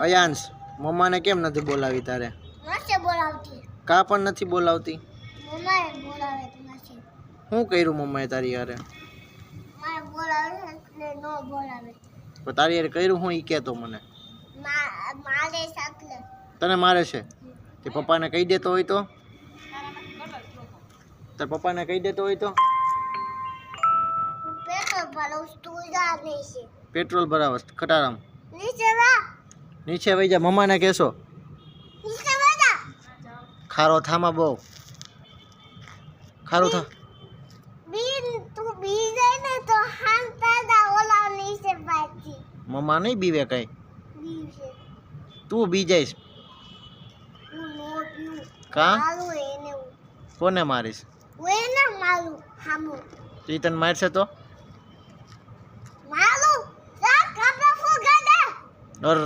અયાંશ મમ્માને કેમ નથી બોલાવી તારે? નથી બોલાવતી. કા પણ નથી બોલાવતી? મમ્માએ બોલાવે તો નથી. શું કર્યું મમ્માએ તારી હારે? મારે બોલાવે એટલે નો બોલાવે. તો તારી હારે કર્યું હું ઈ કહેતો મને. મારે સાકલે. તને મારે છે? તે પપ્પાને કહી દેતો હોય તો? તાર પપ્પાને કહી દેતો હોય તો? પેટ્રોલ ભરાવું તું જા નીચે. પેટ્રોલ ભરાવસ ખટારામ. નીચે વા. નીચે વઈ જા, મમ્માને કહેશો. નીચે વા જા. ખારો થામાં બહુ ખારું થા. તું બી જાય ને તો હાંતા દા ઓલા નીચે પાછી. મમ્મા નહીં બીવે કઈ. બી છે. તું બી જઈશ. હું નો પીઉં. કા? મારું એને કોને મારીશ? હું એને મારું હામું. ઈ તને મારશે તો? મારું જા કપડા ફૂગા દે. અર